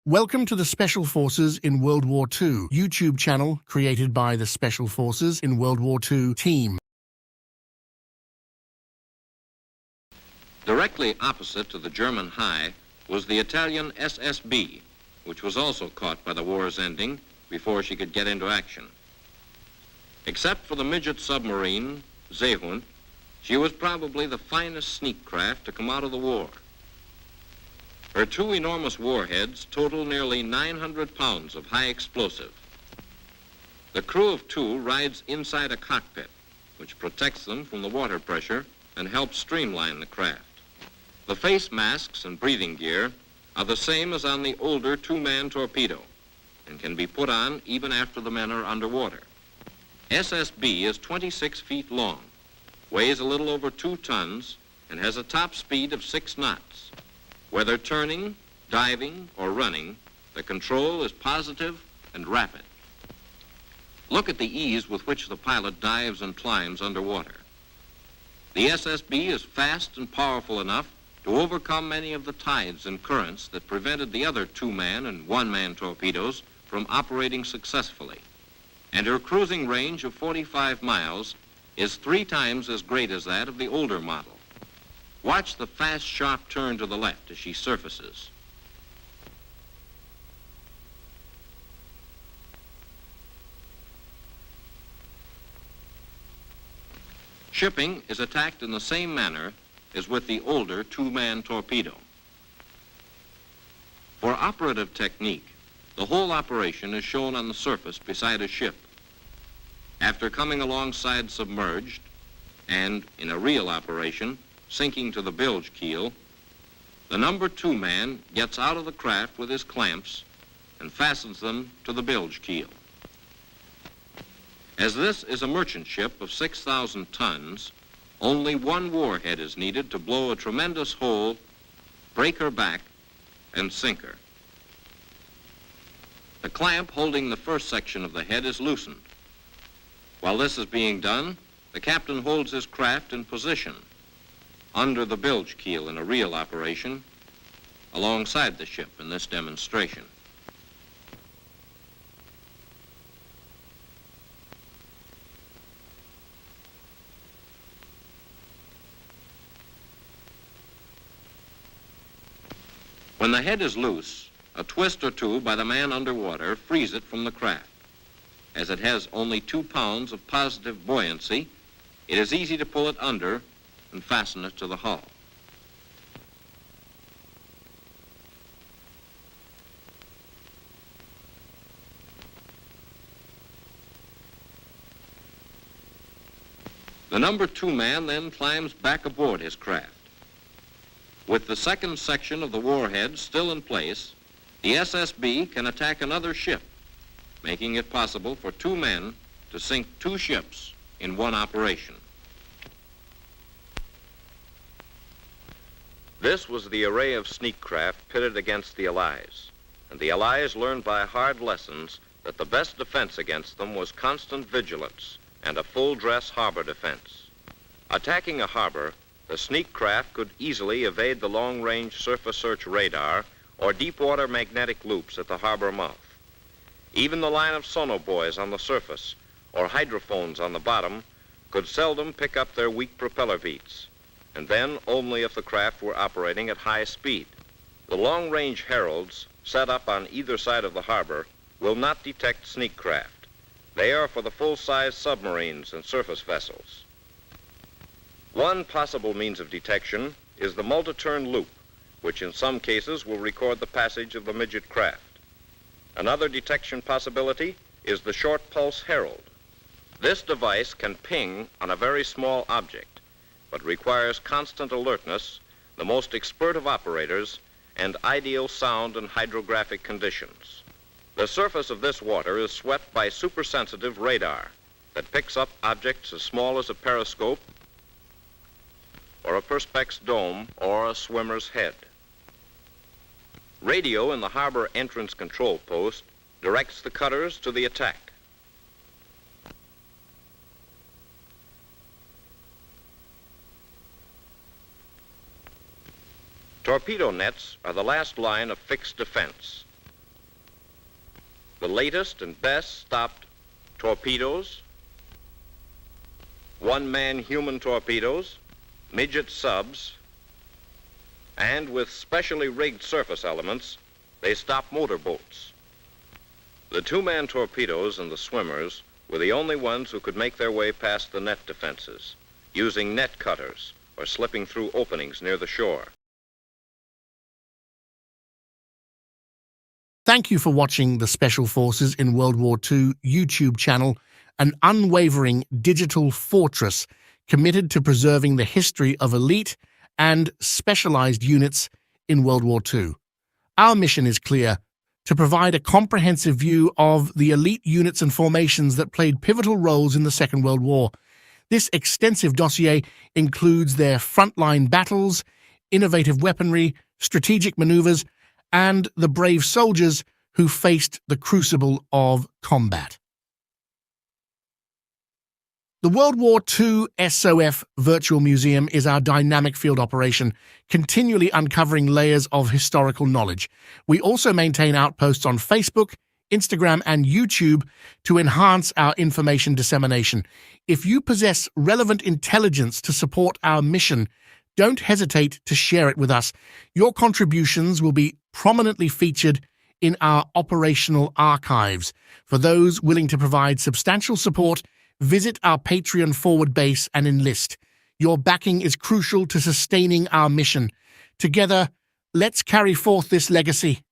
Welcome to the Special Forces in World War II YouTube channel created by the Special Forces in World War II team. Directly opposite to the German high was the Italian SSB, which was also caught by the war's ending before she could get into action. Except for the midget submarine, Seehund, she was probably the finest sneak craft to come out of the war. Her two enormous warheads total nearly 900 pounds of high explosive. The crew of two rides inside a cockpit, which protects them from the water pressure and helps streamline the craft. The face masks and breathing gear are the same as on the older two-man torpedo and can be put on even after the men are underwater. SSB is 26 feet long, weighs a little over 2 tons, and has a top speed of 6 knots. Whether turning, diving, or running, the control is positive and rapid. Look at the ease with which the pilot dives and climbs underwater. The SSB is fast and powerful enough to overcome many of the tides and currents that prevented the other two-man and one-man torpedoes from operating successfully. And her cruising range of 45 miles is 3 times as great as that of the older model. Watch the fast, sharp turn to the left as she surfaces. Shipping is attacked in the same manner as with the older two-man torpedo. For operative technique, the whole operation is shown on the surface beside a ship. After coming alongside submerged, and in a real operation, sinking to the bilge keel, the number 2 man gets out of the craft with his clamps and fastens them to the bilge keel. As this is a merchant ship of 6,000 tons, only one warhead is needed to blow a tremendous hole, break her back, and sink her. The clamp holding the first section of the head is loosened. While this is being done, the captain holds his craft in position under the bilge keel in a real operation, alongside the ship in this demonstration. When the head is loose, a twist or two by the man underwater frees it from the craft. As it has only 2 pounds of positive buoyancy, it is easy to pull it under and fasten it to the hull. The number 2 man then climbs back aboard his craft. With the second section of the warhead still in place, the SSB can attack another ship, making it possible for 2 men to sink 2 ships in one operation. This was the array of sneak craft pitted against the Allies, and the Allies learned by hard lessons that the best defense against them was constant vigilance and a full-dress harbor defense. Attacking a harbor, the sneak craft could easily evade the long-range surface search radar or deep-water magnetic loops at the harbor mouth. Even the line of sonobuoys on the surface or hydrophones on the bottom could seldom pick up their weak propeller beats, and then only if the craft were operating at high speed. The long-range heralds set up on either side of the harbor will not detect sneak craft. They are for the full-size submarines and surface vessels. One possible means of detection is the multi-turn loop, which in some cases will record the passage of the midget craft. Another detection possibility is the short pulse herald. This device can ping on a very small object, but requires constant alertness, the most expert of operators, and ideal sound and hydrographic conditions. The surface of this water is swept by supersensitive radar that picks up objects as small as a periscope or a perspex dome or a swimmer's head. Radio in the harbor entrance control post directs the cutters to the attack. Torpedo nets are the last line of fixed defense. The latest and best stopped torpedoes, one-man human torpedoes, midget subs, and with specially rigged surface elements, they stopped motorboats. The two-man torpedoes and the swimmers were the only ones who could make their way past the net defenses, using net cutters or slipping through openings near the shore. Thank you for watching the Special Forces in World War II YouTube channel, an unwavering digital fortress committed to preserving the history of elite and specialized units in World War II. Our mission is clear: to provide a comprehensive view of the elite units and formations that played pivotal roles in the Second World War. This extensive dossier includes their frontline battles, innovative weaponry, strategic maneuvers, and the brave soldiers who faced the crucible of combat. The World War II SOF Virtual Museum is our dynamic field operation, continually uncovering layers of historical knowledge. We also maintain outposts on Facebook, Instagram, and YouTube to enhance our information dissemination. If you possess relevant intelligence to support our mission, don't hesitate to share it with us. Your contributions will be prominently featured in our operational archives. For those willing to provide substantial support, visit our Patreon forward base and enlist. Your backing is crucial to sustaining our mission. Together, let's carry forth this legacy.